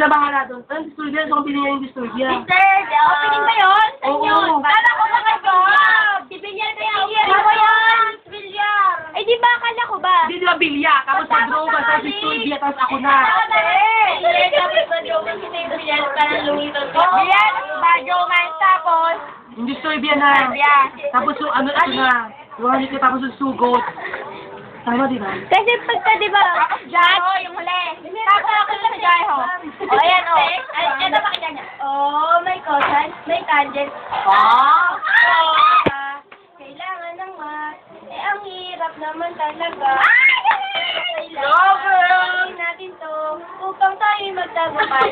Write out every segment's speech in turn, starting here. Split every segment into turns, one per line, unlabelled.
na bahala doon. Ang Disturbia, so kung pinili yung Disturbia.
Opening ba yun? Saan
Oo.
yun? Kala ko ba kayo? Si Bilyar ba yun? Ako yan! Bilyar! Ay, di ba? Akala ko ba?
Hindi nila Bilya, tapos sa droga, tapos Disturbia, tapos ako na.
Bilyar, Bajo Man, tapos...
Yung Disturbia na. Tapos yung ano, ito na. Yung ano ko, tapos yung sugot. Tama, di ba?
Kasi pagka, di ba? Jaho, yung huli. Tapos ako sa Jaho. O, ayan, o. Ito pakita niya. Oh, may cotton, may candle. Oh! Kailangan ng mat. Eh, ang hirap naman talaga. Kailangan natin to upang tayo magtagumpay.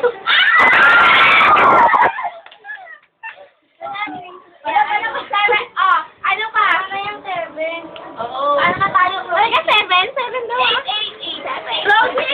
Wala pa naman 7. Oh, ano pa? Ano yung 7? Oo. Ano na tayo? Ano ka 7? 7 daw. 8, 8, 8. 7.